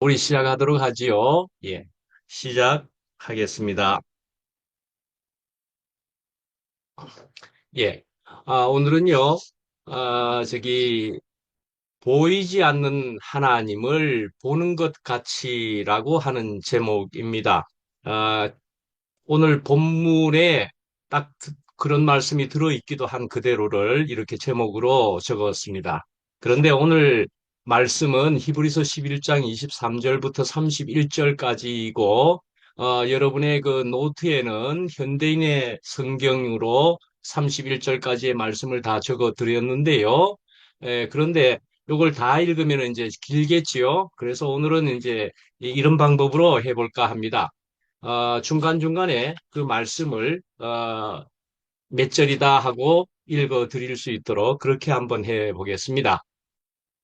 우리 시작하도록 하지요. 예, 시작하겠습니다. 예, 오늘은요, 보이지 않는 하나님을 보는 것 같이라고 하는 제목입니다. 아, 오늘 본문에 딱 그런 말씀이 들어있기도 한 그대로를 이렇게 제목으로 적었습니다. 그런데 오늘 말씀은 히브리서 11장 23절부터 31절까지이고, 여러분의 그 노트에는 현대인의 성경으로 31절까지의 말씀을 다 적어 드렸는데요. 그런데 이걸 다 읽으면 이제 길겠지요. 그래서 오늘은 이제 이런 방법으로 해볼까 합니다. 중간중간에 그 말씀을 몇 절이다 하고 읽어 드릴 수 있도록 그렇게 한번 해 보겠습니다.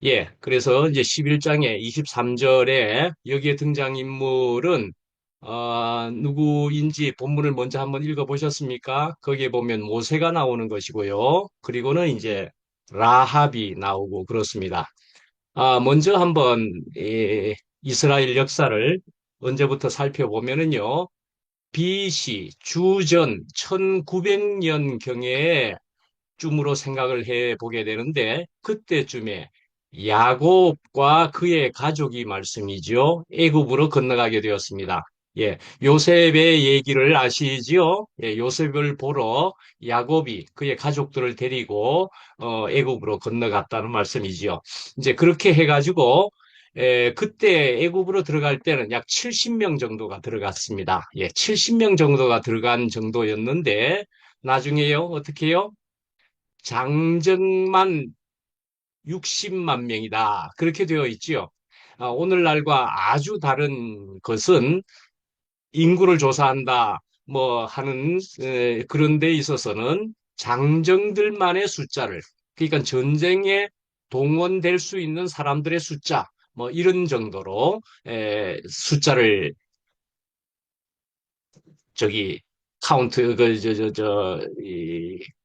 예, 그래서 이제 11장의 23절에 여기에 등장인물은 누구인지 본문을 먼저 한번 읽어 보셨습니까? 거기에 보면 모세가 나오는 것이고요. 그리고는 이제 라합이 나오고 그렇습니다. 먼저 한번 이스라엘 역사를 언제부터 살펴보면은요. BC 주전 1900년경에 쯤으로 생각을 해 보게 되는데 그때쯤에 야곱과 그의 가족이 말씀이지요. 애굽으로 건너가게 되었습니다. 예, 요셉의 얘기를 아시지요? 예, 요셉을 보러 야곱이 그의 가족들을 데리고 애굽으로 건너갔다는 말씀이지요. 이제 그렇게 해가지고 그때 애굽으로 들어갈 때는 약 70명 정도가 들어갔습니다. 예, 70명 정도가 들어간 정도였는데 나중에요, 어떻게 해요? 장정만 60만 명이다. 그렇게 되어 있지요. 오늘날과 아주 다른 것은 인구를 조사한다, 뭐 하는 그런 데 있어서는 장정들만의 숫자를, 그러니까 전쟁에 동원될 수 있는 사람들의 숫자, 뭐 이런 정도로 숫자를 저기 카운트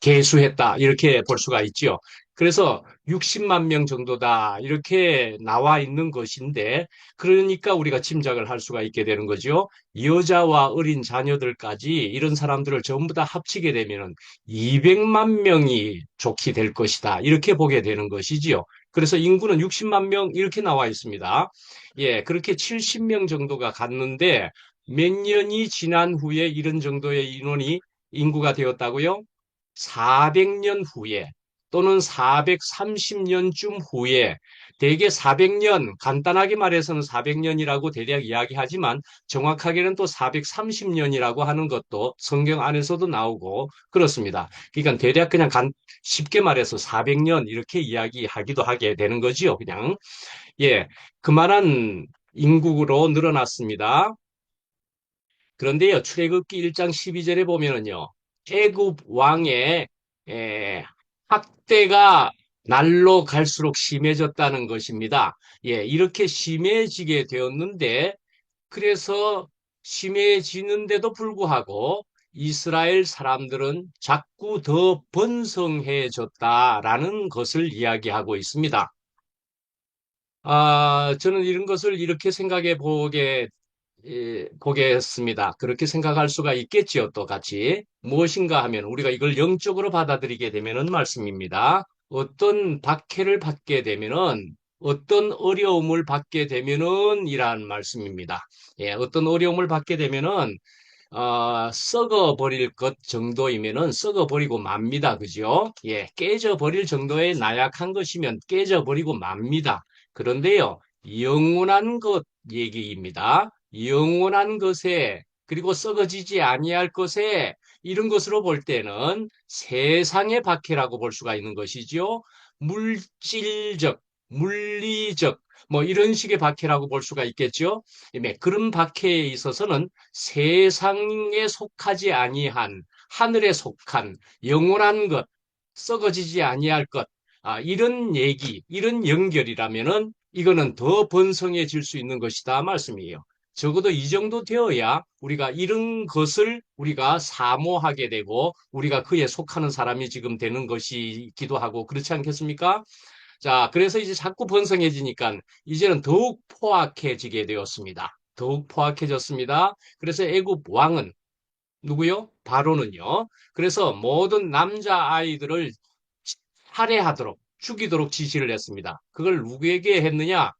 개수했다 이렇게 볼 수가 있지요. 그래서 60만 명 정도다 이렇게 나와 있는 것인데 그러니까 우리가 짐작을 할 수가 있게 되는 거죠. 여자와 어린 자녀들까지 이런 사람들을 전부 다 합치게 되면은 200만 명이 좋게 될 것이다 이렇게 보게 되는 것이지요. 그래서 인구는 60만 명 이렇게 나와 있습니다. 예, 그렇게 70명 정도가 갔는데 몇 년이 지난 후에 이런 정도의 인구가 되었다고요? 400년 후에 또는 430년쯤 후에 대개 400년, 간단하게 말해서는 400년이라고 대략 이야기하지만 정확하게는 또 430년이라고 하는 것도 성경 안에서도 나오고 그렇습니다. 그러니까 대략 그냥 쉽게 말해서 400년 이렇게 이야기하기도 하게 되는 거지요, 그냥. 예, 그만한 인구로 늘어났습니다. 그런데요, 출애굽기 1장 12절에 보면은요, 애굽 왕의 에, 학대가 날로 갈수록 심해졌다는 것입니다. 예, 이렇게 심해지게 되었는데, 그래서 심해지는데도 불구하고 이스라엘 사람들은 자꾸 더 번성해졌다라는 것을 이야기하고 있습니다. 저는 이런 것을 이렇게 생각해 보겠습니다. 그렇게 생각할 수가 있겠지요, 또 같이. 무엇인가 하면 우리가 이걸 영적으로 받아들이게 되면은 말씀입니다. 어떤 박해를 받게 되면은 어떤 어려움을 받게 되면은 이란 말씀입니다. 예, 어떤 어려움을 받게 되면은 썩어 버릴 것 정도이면은 썩어 버리고 맙니다. 그죠? 예, 깨져 버릴 정도의 나약한 것이면 깨져 버리고 맙니다. 그런데요, 영원한 것 얘기입니다. 영원한 것에 그리고 썩어지지 아니할 것에 이런 것으로 볼 때는 세상의 박해라고 볼 수가 있는 것이지요. 물질적, 물리적 뭐 이런 식의 박해라고 볼 수가 있겠죠. 그런 박해에 있어서는 세상에 속하지 아니한 하늘에 속한 영원한 것, 썩어지지 아니할 것, 이런 얘기, 이런 연결이라면은 이거는 더 번성해질 수 있는 것이다 말씀이에요. 적어도 이 정도 되어야 우리가 이런 것을 우리가 사모하게 되고 우리가 그에 속하는 사람이 지금 되는 것이기도 하고 그렇지 않겠습니까? 자, 그래서 이제 자꾸 번성해지니까 이제는 더욱 포악해지게 되었습니다. 더욱 포악해졌습니다. 그래서 애굽 왕은 누구요? 바로는요. 그래서 모든 남자아이들을 살해하도록, 죽이도록 지시를 했습니다. 그걸 누구에게 했느냐?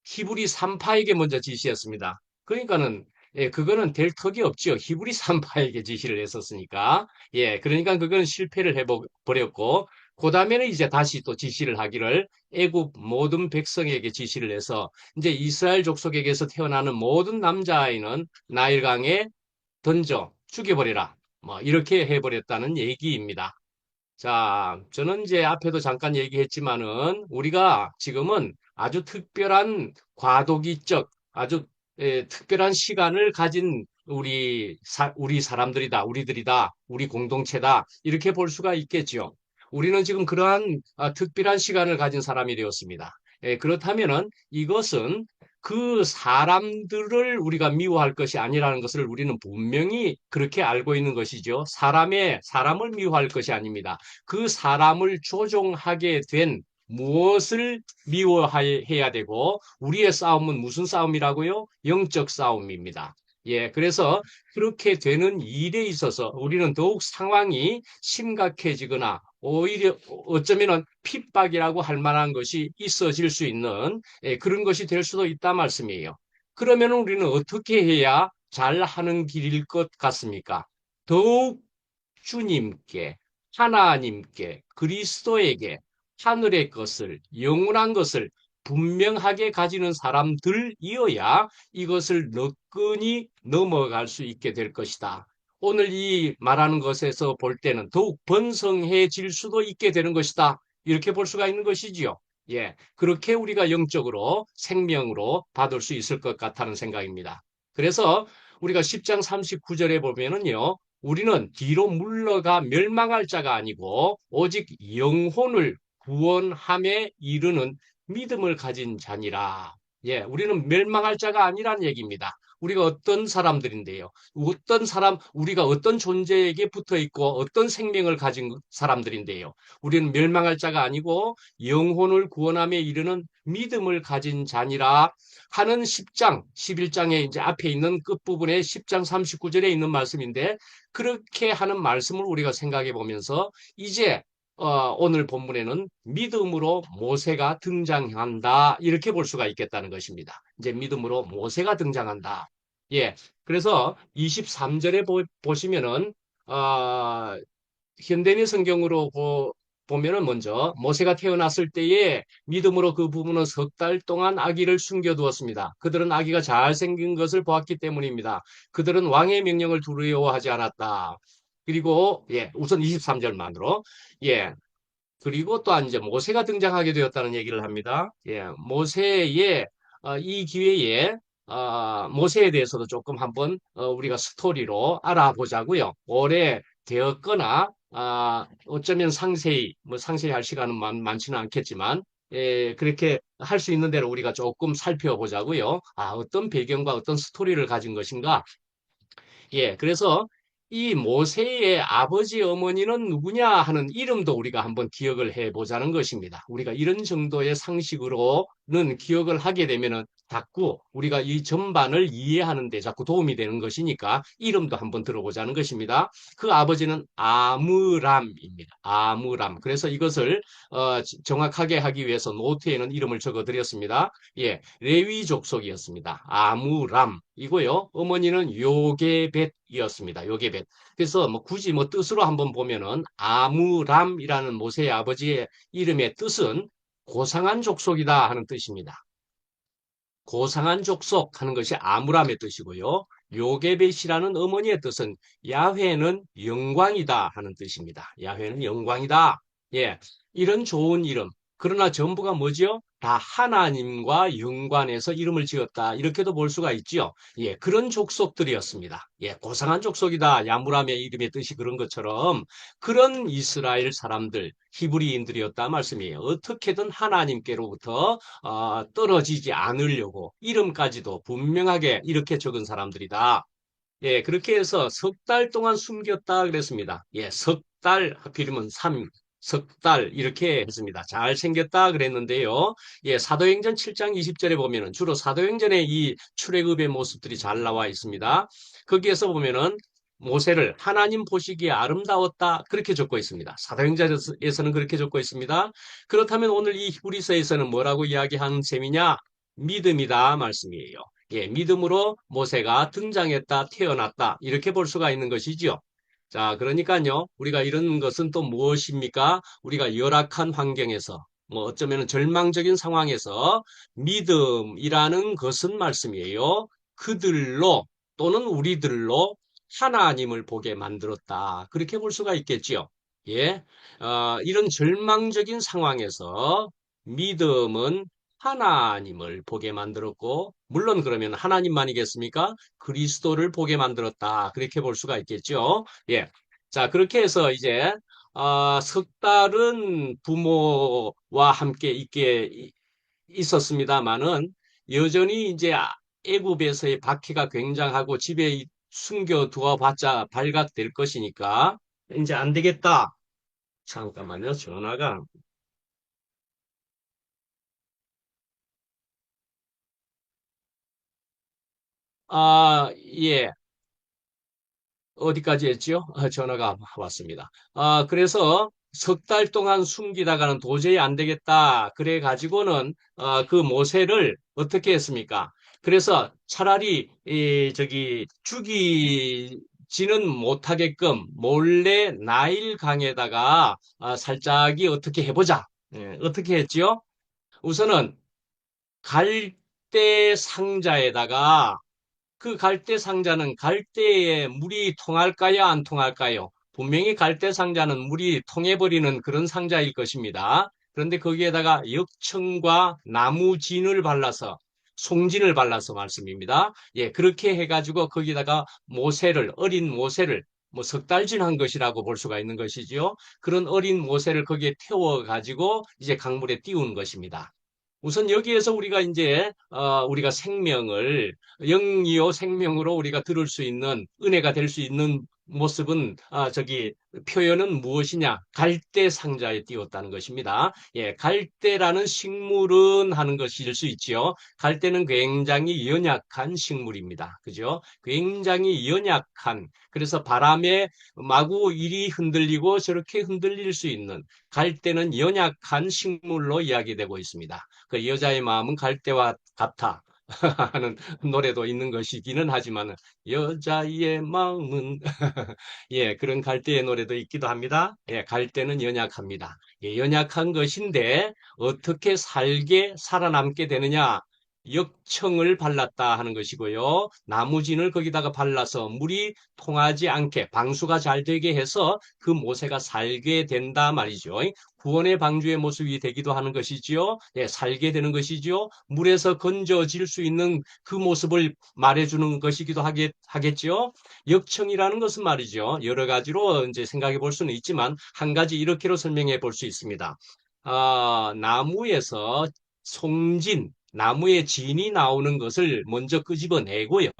히브리 산파에게 먼저 지시했습니다. 그러니까는 예, 그거는 될 턱이 없죠. 히브리 산파에게 지시를 했었으니까. 예, 그러니까 그건 실패를 해버렸고, 그 다음에는 이제 다시 또 지시를 하기를 애굽 모든 백성에게 지시를 해서 이제 이스라엘 족속에게서 태어나는 모든 남자아이는 나일강에 던져 죽여버리라. 뭐 이렇게 해버렸다는 얘기입니다. 자, 저는 이제 앞에도 잠깐 얘기했지만은 우리가 지금은 아주 특별한 과도기적, 아주 특별한 시간을 가진 우리 사람들이다, 우리들이다, 우리 공동체다, 이렇게 볼 수가 있겠지요. 우리는 지금 그러한 특별한 시간을 가진 사람이 되었습니다. 그렇다면은 이것은 그 사람들을 우리가 미워할 것이 아니라는 것을 우리는 분명히 그렇게 알고 있는 것이죠. 사람을 미워할 것이 아닙니다. 그 사람을 조종하게 된 무엇을 미워해야 되고 우리의 싸움은 무슨 싸움이라고요? 영적 싸움입니다. 예, 그래서 그렇게 되는 일에 있어서 우리는 더욱 상황이 심각해지거나 오히려 어쩌면은 핍박이라고 할 만한 것이 있어질 수 있는 그런 것이 될 수도 있다 말씀이에요. 그러면 우리는 어떻게 해야 잘하는 길일 것 같습니까? 더욱 주님께, 하나님께, 그리스도에게 하늘의 것을, 영원한 것을 분명하게 가지는 사람들이어야 이것을 너끈히 넘어갈 수 있게 될 것이다. 오늘 이 말하는 것에서 볼 때는 더욱 번성해질 수도 있게 되는 것이다. 이렇게 볼 수가 있는 것이지요. 예, 그렇게 우리가 영적으로 생명으로 받을 수 있을 것 같다는 생각입니다. 그래서 우리가 10장 39절에 보면은요, 우리는 뒤로 물러가 멸망할 자가 아니고 오직 영혼을 구원함에 이르는 믿음을 가진 자니라. 예, 우리는 멸망할 자가 아니란 얘기입니다. 우리가 어떤 사람들인데요. 우리가 어떤 존재에게 붙어 있고 어떤 생명을 가진 사람들인데요. 우리는 멸망할 자가 아니고 영혼을 구원함에 이르는 믿음을 가진 자니라 하는 10장, 11장에 이제 앞에 있는 끝부분에 10장 39절에 있는 말씀인데 그렇게 하는 말씀을 우리가 생각해 보면서 이제 오늘 본문에는 믿음으로 모세가 등장한다. 이렇게 볼 수가 있겠다는 것입니다. 이제 믿음으로 모세가 등장한다. 예. 그래서 23절에 보시면은, 현대인 성경으로 보면은 먼저 모세가 태어났을 때에 믿음으로 그 부부는 석 달 동안 아기를 숨겨두었습니다. 그들은 아기가 잘생긴 것을 보았기 때문입니다. 그들은 왕의 명령을 두려워하지 않았다. 그리고 예, 우선 23절만으로 예, 그리고 또 이제 모세가 등장하게 되었다는 얘기를 합니다. 예, 모세의 이 기회에 모세에 대해서도 조금 한번 우리가 스토리로 알아보자고요. 오래 되었거나 어쩌면 상세히 뭐 상세히 할 시간은 많지는 않겠지만 예, 그렇게 할 수 있는 대로 우리가 조금 살펴보자고요. 어떤 배경과 어떤 스토리를 가진 것인가 예, 그래서 이 모세의 아버지 어머니는 누구냐 하는 이름도 우리가 한번 기억을 해 보자는 것입니다. 우리가 이런 정도의 상식으로는 기억을 하게 되면은 자꾸 우리가 이 전반을 이해하는 데 자꾸 도움이 되는 것이니까 이름도 한번 들어보자는 것입니다. 그 아버지는 아므람입니다. 아므람. 그래서 이것을 정확하게 하기 위해서 노트에는 이름을 적어 드렸습니다. 예, 레위 족속이었습니다. 아므람이고요. 어머니는 요게벳이었습니다. 요게벳. 그래서 뭐 굳이 뭐 뜻으로 한번 보면은 아므람이라는 모세의 아버지의 이름의 뜻은 고상한 족속이다 하는 뜻입니다. 고상한 족속 하는 것이 아므람의 뜻이고요. 요게벳이라는 어머니의 뜻은 야훼는 영광이다 하는 뜻입니다. 야훼는 영광이다. 예, 이런 좋은 이름. 그러나 전부가 뭐지요? 다 하나님과 연관해서 이름을 지었다. 이렇게도 볼 수가 있지요. 예, 그런 족속들이었습니다. 예, 고상한 족속이다. 야므람의 이름의 뜻이 그런 것처럼 그런 이스라엘 사람들, 히브리인들이었다 말씀이에요. 어떻게든 하나님께로부터 떨어지지 않으려고 이름까지도 분명하게 이렇게 적은 사람들이다. 예, 그렇게 해서 석 달 동안 숨겼다 그랬습니다. 예, 석 달, 하필이면 석 달 이렇게 했습니다. 잘생겼다 그랬는데요. 예, 사도행전 7장 20절에 보면은 주로 사도행전의 이 출애굽의 모습들이 잘 나와 있습니다. 거기에서 보면은 모세를 하나님 보시기에 아름다웠다 그렇게 적고 있습니다. 사도행전에서는 그렇게 적고 있습니다. 그렇다면 오늘 이 히브리서에서는 뭐라고 이야기하는 셈이냐? 믿음이다 말씀이에요. 예, 믿음으로 모세가 등장했다, 태어났다 이렇게 볼 수가 있는 것이지요. 자, 그러니까요, 우리가 이런 것은 또 무엇입니까? 우리가 열악한 환경에서, 뭐 어쩌면 절망적인 상황에서 믿음이라는 것은 말씀이에요. 그들로 또는 우리들로 하나님을 보게 만들었다. 그렇게 볼 수가 있겠지요. 예, 이런 절망적인 상황에서 믿음은 하나님을 보게 만들었고, 물론 그러면 하나님만이겠습니까? 그리스도를 보게 만들었다. 그렇게 볼 수가 있겠죠. 예. 자, 그렇게 해서 이제, 석 달은 부모와 함께 있었습니다만은, 여전히 이제 애굽에서의 박해가 굉장하고 집에 숨겨두어 봤자 발각될 것이니까, 이제 안 되겠다. 잠깐만요. 전화가. 예. 어디까지 했지요? 전화가 왔습니다. 그래서 석 달 동안 숨기다가는 도저히 안 되겠다. 그래 가지고는 그 모세를 어떻게 했습니까? 그래서 차라리 저기 죽이지는 못하게끔 몰래 나일 강에다가 살짝이 어떻게 해보자. 예, 어떻게 했지요? 우선은 갈대 상자에다가 그 갈대 상자는 갈대에 물이 통할까요? 안 통할까요? 분명히 갈대 상자는 물이 통해버리는 그런 상자일 것입니다. 그런데 거기에다가 역청과 나무진을 발라서 송진을 발라서 말씀입니다. 예, 그렇게 해가지고 거기다가 모세를 어린 모세를 뭐 석 달 지난 것이라고 볼 수가 있는 것이지요. 그런 어린 모세를 거기에 태워가지고 이제 강물에 띄운 것입니다. 우선 여기에서 우리가 이제 우리가 생명을 영이요 생명으로 우리가 들을 수 있는 은혜가 될 수 있는 모습은 저기 표현은 무엇이냐? 갈대 상자에 띄웠다는 것입니다. 예, 갈대라는 식물은 하는 것일 수 있지요. 갈대는 굉장히 연약한 식물입니다. 그죠? 굉장히 연약한 그래서 바람에 마구 이리 흔들리고 저렇게 흔들릴 수 있는 갈대는 연약한 식물로 이야기되고 있습니다. 그 여자의 마음은 갈대와 같아. 하는 노래도 있는 것이기는 하지만 여자의 마음은 예 그런 갈대의 노래도 있기도 합니다. 예 갈대는 연약합니다. 예, 연약한 것인데 어떻게 살아남게 되느냐? 역청을 발랐다 하는 것이고요. 나무진을 거기다가 발라서 물이 통하지 않게 방수가 잘 되게 해서 그 모세가 살게 된다 말이죠. 구원의 방주의 모습이 되기도 하는 것이지요. 예, 살게 되는 것이지요. 물에서 건져질 수 있는 그 모습을 말해주는 것이기도 하겠지요. 역청이라는 것은 말이죠. 여러 가지로 이제 생각해 볼 수는 있지만 한 가지 이렇게로 설명해 볼 수 있습니다. 나무에서 나무의 진이 나오는 것을 먼저 끄집어내고요.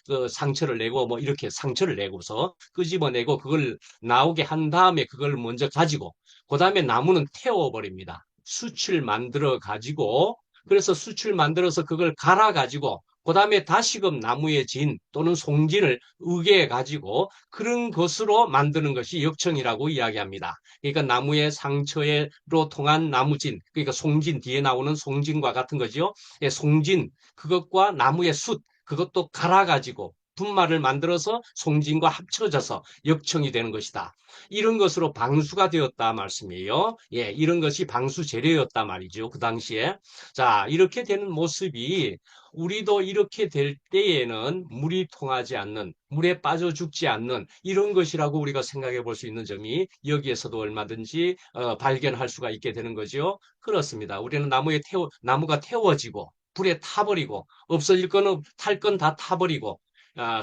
그 상처를 내고 뭐 이렇게 상처를 내고서 끄집어내고 그걸 나오게 한 다음에 그걸 먼저 가지고 그 다음에 나무는 태워버립니다. 숯을 만들어 가지고 그래서 숯을 만들어서 그걸 갈아 가지고 그 다음에 다시금 나무의 진 또는 송진을 으개 가지고 그런 것으로 만드는 것이 역청이라고 이야기합니다. 그러니까 나무의 상처로 통한 나무진, 그러니까 송진 뒤에 나오는 송진과 같은 거죠. 예, 송진 그것과 나무의 숯 그것도 갈아 가지고 분말을 만들어서 송진과 합쳐져서 역청이 되는 것이다. 이런 것으로 방수가 되었다 말씀이에요. 예, 이런 것이 방수 재료였다 말이죠. 그 당시에. 자, 이렇게 되는 모습이 우리도 이렇게 될 때에는 물이 통하지 않는, 물에 빠져 죽지 않는 이런 것이라고 우리가 생각해 볼 수 있는 점이 여기에서도 얼마든지 발견할 수가 있게 되는 거죠. 그렇습니다. 우리는 나무가 태워지고 불에 타버리고 없어질 거는 탈 건 다 타버리고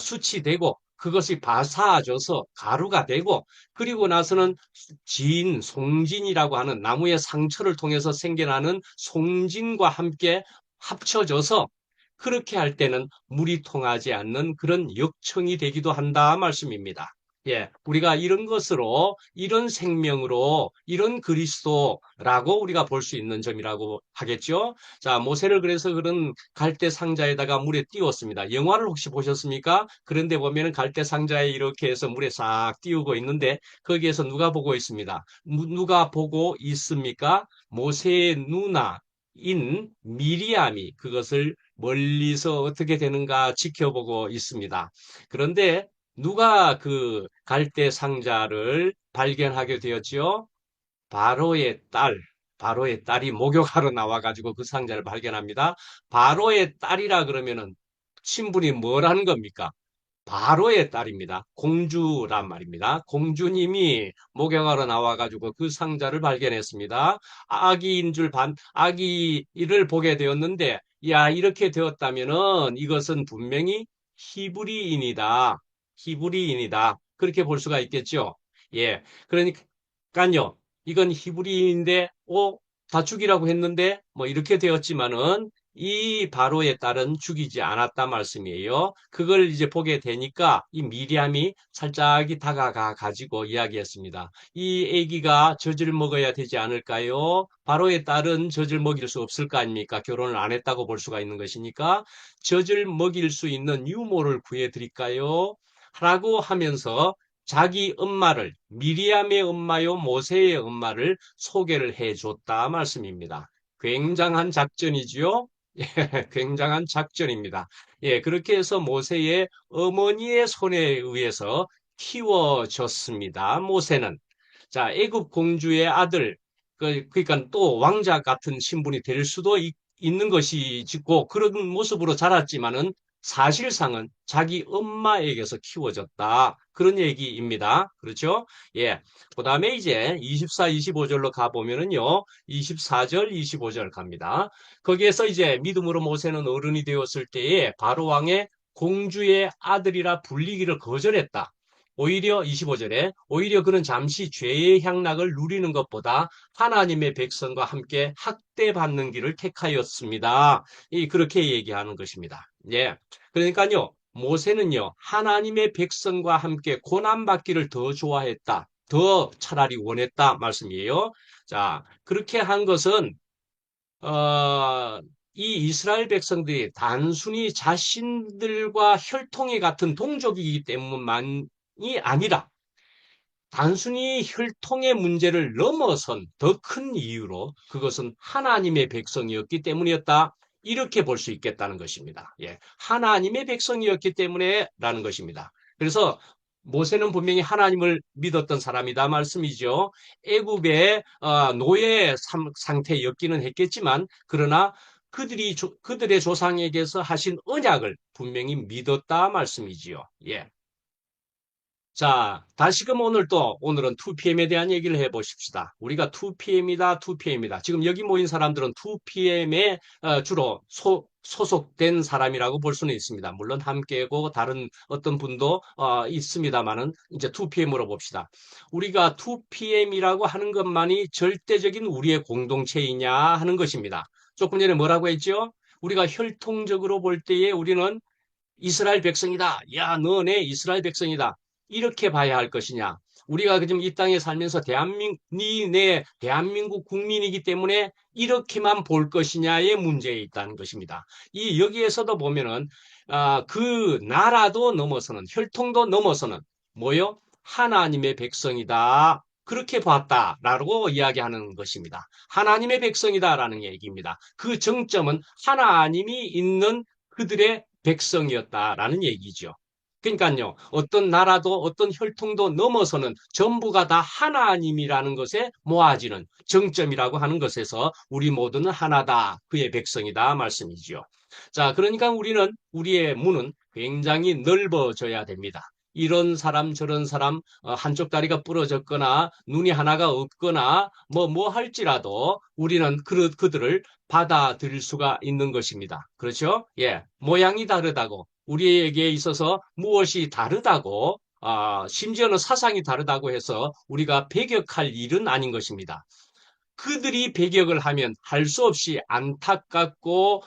수치되고 그것이 바사져서 가루가 되고 그리고 나서는 송진이라고 하는 나무의 상처를 통해서 생겨나는 송진과 함께 합쳐져서 그렇게 할 때는 물이 통하지 않는 그런 역청이 되기도 한다 말씀입니다. 예, 우리가 이런 것으로, 이런 생명으로, 이런 그리스도라고 우리가 볼 수 있는 점이라고 하겠죠? 자, 모세를 그래서 그런 갈대 상자에다가 물에 띄웠습니다. 영화를 혹시 보셨습니까? 그런데 보면은 갈대 상자에 이렇게 해서 물에 싹 띄우고 있는데, 거기에서 누가 보고 있습니다? 누가 보고 있습니까? 모세의 누나인 미리암이 그것을 멀리서 어떻게 되는가 지켜보고 있습니다. 그런데 누가 그 갈대 상자를 발견하게 되었지요? 바로의 딸, 바로의 딸이 목욕하러 나와가지고 그 상자를 발견합니다. 바로의 딸이라 그러면은 신분이 뭐라는 겁니까? 바로의 딸입니다. 공주란 말입니다. 공주님이 목욕하러 나와가지고 그 상자를 발견했습니다. 아기를 보게 되었는데, 야, 이렇게 되었다면은 이것은 분명히 히브리인이다. 히브리인이다. 그렇게 볼 수가 있겠죠. 예. 그러니까요. 이건 히브리인인데, 다 죽이라고 했는데, 뭐 이렇게 되었지만은 이 바로의 딸은 죽이지 않았단 말씀이에요. 그걸 이제 보게 되니까 이 미리암이 살짝이 다가가 가지고 이야기했습니다. 이 아기가 젖을 먹어야 되지 않을까요? 바로의 딸은 젖을 먹일 수 없을 거 아닙니까? 결혼을 안 했다고 볼 수가 있는 것이니까 젖을 먹일 수 있는 유모를 구해 드릴까요? 라고 하면서 자기 엄마를 미리암의 엄마요 모세의 엄마를 소개를 해줬다 말씀입니다. 굉장한 작전이지요. 예, 굉장한 작전입니다. 예, 그렇게 해서 모세의 어머니의 손에 의해서 키워졌습니다. 모세는. 자, 애굽 공주의 아들, 그러니까 또 왕자 같은 신분이 될 수도 있는 것이고, 그런 모습으로 자랐지만은 사실상은 자기 엄마에게서 키워졌다. 그런 얘기입니다. 그렇죠? 예. 그 다음에 이제 24, 25절로 가보면은요, 24절, 25절 갑니다. 거기에서 이제 믿음으로 모세는 어른이 되었을 때에 바로 왕의 공주의 아들이라 불리기를 거절했다. 오히려 25절에 오히려 그는 잠시 죄의 향락을 누리는 것보다 하나님의 백성과 함께 학대받는 길을 택하였습니다. 그렇게 얘기하는 것입니다. 예. 그러니까요. 모세는요. 하나님의 백성과 함께 고난받기를 더 좋아했다. 더 차라리 원했다 말씀이에요. 자, 그렇게 한 것은 어, 이 이스라엘 백성들이 단순히 자신들과 혈통이 같은 동족이기 때문만이 아니라 단순히 혈통의 문제를 넘어선 더 큰 이유로 그것은 하나님의 백성이었기 때문이었다. 이렇게 볼 수 있겠다는 것입니다. 예, 하나님의 백성이었기 때문에라는 것입니다. 그래서 모세는 분명히 하나님을 믿었던 사람이다 말씀이죠. 애굽의 노예 상태였기는 했겠지만 그러나 그들의 조상에게서 하신 언약을 분명히 믿었다 말씀이지요. 예. 자, 다시금 오늘은 2PM에 대한 얘기를 해보십시다. 우리가 2PM이다, 2PM이다. 지금 여기 모인 사람들은 2PM에 주로 소속된 사람이라고 볼 수는 있습니다. 물론 함께고 다른 어떤 분도 있습니다만은 이제 2PM으로 봅시다. 우리가 2PM이라고 하는 것만이 절대적인 우리의 공동체이냐 하는 것입니다. 조금 전에 뭐라고 했죠? 우리가 혈통적으로 볼 때에 우리는 이스라엘 백성이다. 야, 너네 이스라엘 백성이다. 이렇게 봐야 할 것이냐? 우리가 지금 이 땅에 살면서 네 대한민국 국민이기 때문에 이렇게만 볼 것이냐의 문제에 있다는 것입니다. 여기에서도 보면은 그 나라도 넘어서는 혈통도 넘어서는 뭐요? 하나님의 백성이다. 그렇게 봤다라고 이야기하는 것입니다. 하나님의 백성이다라는 얘기입니다. 그 정점은 하나님이 있는 그들의 백성이었다라는 얘기죠. 그러니까요, 어떤 나라도 어떤 혈통도 넘어서는 전부가 다 하나님이라는 것에 모아지는 정점이라고 하는 것에서 우리 모두는 하나다, 그의 백성이다 말씀이지요. 자, 그러니까 우리의 문은 굉장히 넓어져야 됩니다. 이런 사람 저런 사람 한쪽 다리가 부러졌거나 눈이 하나가 없거나 뭐 할지라도 우리는 그들을 받아들일 수가 있는 것입니다. 그렇죠? 예, 모양이 다르다고 우리에게 있어서 무엇이 다르다고 심지어는 사상이 다르다고 해서 우리가 배격할 일은 아닌 것입니다. 그들이 배격을 하면 할 수 없이 안타깝고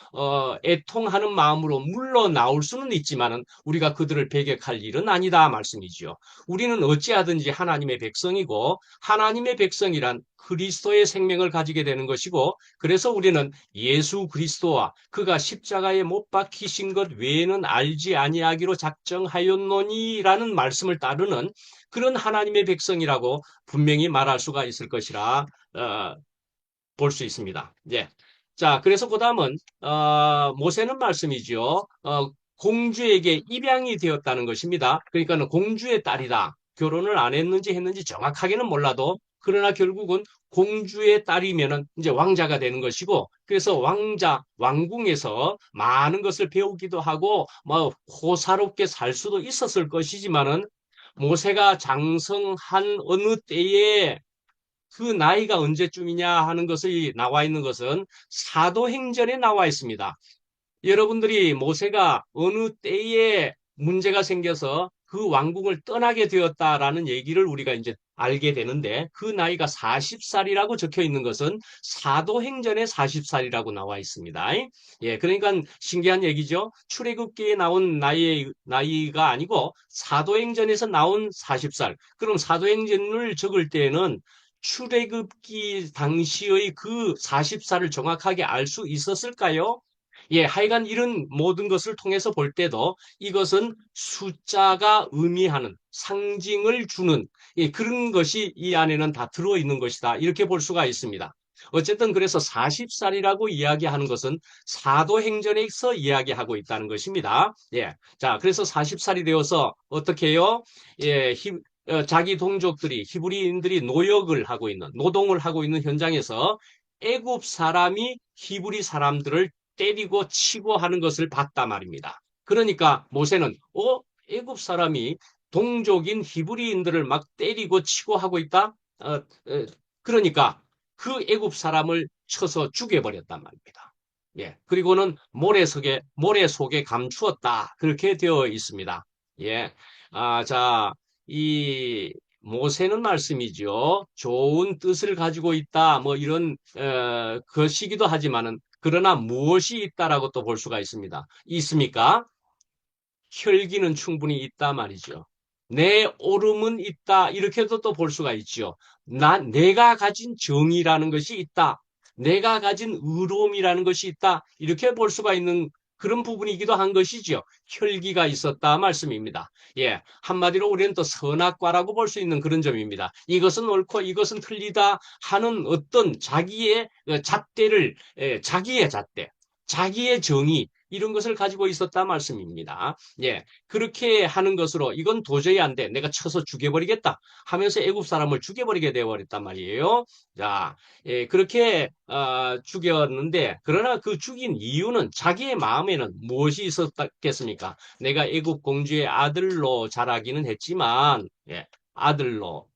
애통하는 마음으로 물러 나올 수는 있지만은 우리가 그들을 배격할 일은 아니다 말씀이지요. 우리는 어찌하든지 하나님의 백성이고 하나님의 백성이란 그리스도의 생명을 가지게 되는 것이고 그래서 우리는 예수 그리스도와 그가 십자가에 못 박히신 것 외에는 알지 아니하기로 작정하였노니라는 말씀을 따르는 그런 하나님의 백성이라고 분명히 말할 수가 있을 것이라 어, 볼 수 있습니다. 예. 자, 그래서 그 다음은, 모세는 말씀이죠. 공주에게 입양이 되었다는 것입니다. 그러니까 공주의 딸이다. 결혼을 안 했는지 했는지 정확하게는 몰라도, 그러나 결국은 공주의 딸이면은 이제 왕자가 되는 것이고, 그래서 왕궁에서 많은 것을 배우기도 하고, 뭐, 호사롭게 살 수도 있었을 것이지만은, 모세가 장성한 어느 때에 그 나이가 언제쯤이냐 하는 것이 나와 있는 것은 사도행전에 나와 있습니다. 여러분들이 모세가 어느 때에 문제가 생겨서 그 왕궁을 떠나게 되었다라는 얘기를 우리가 이제 알게 되는데 그 나이가 40살이라고 적혀 있는 것은 사도행전에 40살이라고 나와 있습니다. 예, 그러니까 신기한 얘기죠. 출애굽기에 나온 나이가 아니고 사도행전에서 나온 40살. 그럼 사도행전을 적을 때에는 출애굽기 당시의 그 40살을 정확하게 알 수 있었을까요? 예, 하여간 이런 모든 것을 통해서 볼 때도 이것은 숫자가 의미하는 상징을 주는 예, 그런 것이 이 안에는 다 들어있는 것이다. 이렇게 볼 수가 있습니다. 어쨌든 그래서 40살이라고 이야기하는 것은 사도행전에서 이야기하고 있다는 것입니다. 예. 자, 그래서 40살이 되어서 어떻게 해요? 예, 자기 동족들이 히브리인들이 노역을 하고 있는 노동을 하고 있는 현장에서 애굽 사람이 히브리 사람들을 때리고 치고 하는 것을 봤다 말입니다. 그러니까 모세는 애굽 사람이 동족인 히브리인들을 막 때리고 치고 하고 있다. 그러니까 그 애굽 사람을 쳐서 죽여버렸단 말입니다. 예. 그리고는 모래 속에 감추었다. 그렇게 되어 있습니다. 예. 자, 이 모세는 말씀이죠. 좋은 뜻을 가지고 있다. 뭐 이런 것이기도 하지만은 그러나 무엇이 있다라고 또 볼 수가 있습니다. 있습니까? 혈기는 충분히 있다 말이죠. 내 오름은 있다. 이렇게도 또 볼 수가 있죠. 내가 가진 정의라는 것이 있다. 내가 가진 의로움이라는 것이 있다. 이렇게 볼 수가 있는 그런 부분이기도 한 것이죠. 혈기가 있었다 말씀입니다. 예, 한마디로 우리는 또 선악과라고 볼 수 있는 그런 점입니다. 이것은 옳고 이것은 틀리다 하는 어떤 자기의 잣대를 자기의 잣대, 자기의 정의 이런 것을 가지고 있었다 말씀입니다. 예, 그렇게 하는 것으로 이건 도저히 안 돼. 내가 쳐서 죽여버리겠다 하면서 애굽 사람을 죽여버리게 되어버렸단 말이에요. 자, 예, 그렇게 죽였는데 그러나 그 죽인 이유는 자기의 마음에는 무엇이 있었겠습니까? 내가 애굽 공주의 아들로 자라기는 했지만 예, 아들로.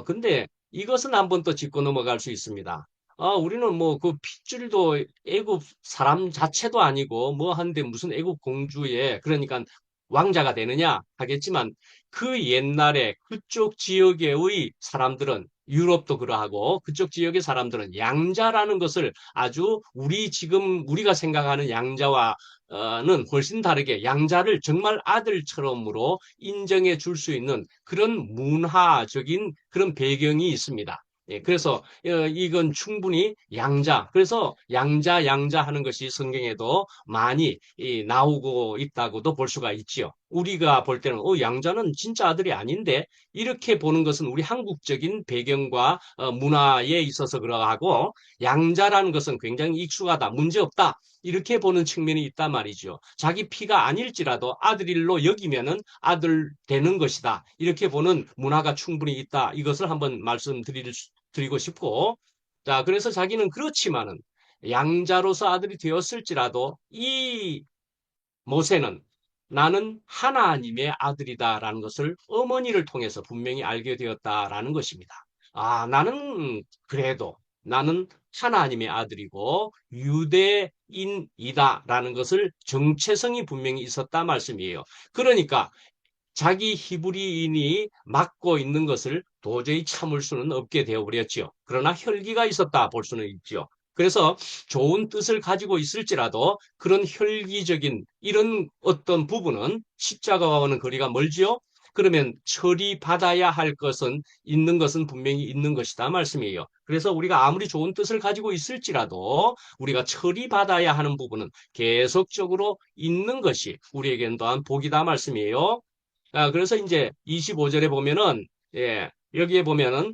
근데 이것은 한번 또 짚고 넘어갈 수 있습니다. 우리는 뭐 그 핏줄도 애굽 사람 자체도 아니고 뭐 한데 무슨 애굽 공주의 그러니까 왕자가 되느냐 하겠지만 그 옛날에 그쪽 지역의 사람들은 유럽도 그러하고 그쪽 지역의 사람들은 양자라는 것을 아주 지금 우리가 생각하는 양자와는 훨씬 다르게 양자를 정말 아들처럼으로 인정해 줄 수 있는 그런 문화적인 그런 배경이 있습니다. 예, 그래서 이건 충분히 양자. 그래서 양자 하는 것이 성경에도 많이 나오고 있다고도 볼 수가 있지요. 우리가 볼 때는 양자는 진짜 아들이 아닌데 이렇게 보는 것은 우리 한국적인 배경과 문화에 있어서 그러하고 양자라는 것은 굉장히 익숙하다, 문제없다. 이렇게 보는 측면이 있단 말이죠. 자기 피가 아닐지라도 아들일로 여기면은 아들 되는 것이다. 이렇게 보는 문화가 충분히 있다. 이것을 한번 드리고 싶고. 자, 그래서 자기는 그렇지만은 양자로서 아들이 되었을지라도 이 모세는 나는 하나님의 아들이다라는 것을 어머니를 통해서 분명히 알게 되었다라는 것입니다. 나는 그래도 나는 하나님의 아들이고 유대인이다라는 것을 정체성이 분명히 있었다 말씀이에요. 그러니까 자기 히브리인이 맡고 있는 것을 도저히 참을 수는 없게 되어버렸지요. 그러나 혈기가 있었다 볼 수는 있죠. 그래서 좋은 뜻을 가지고 있을지라도 그런 혈기적인 이런 어떤 부분은 십자가와는 거리가 멀지요. 그러면 처리받아야 할 것은 있는 것은 분명히 있는 것이다 말씀이에요. 그래서 우리가 아무리 좋은 뜻을 가지고 있을지라도 우리가 처리받아야 하는 부분은 계속적으로 있는 것이 우리에게는 또한 복이다 말씀이에요. 그래서 이제 25절에 보면은 여기에 보면은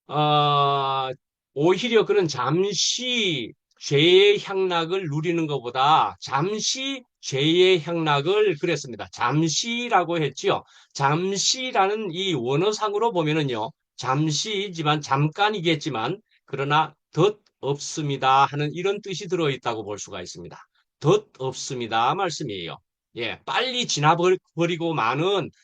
어, 오히려 그런 잠시 죄의 향락을 누리는 것보다 잠시 죄의 향락을 그랬습니다. 잠시라고 했지요. 잠시라는 이 원어상으로 보면은요. 잠시지만 잠깐이겠지만 그러나 덧 없습니다 하는 이런 뜻이 들어있다고 볼 수가 있습니다. 덧 없습니다 말씀이에요. 빨리 지나버리고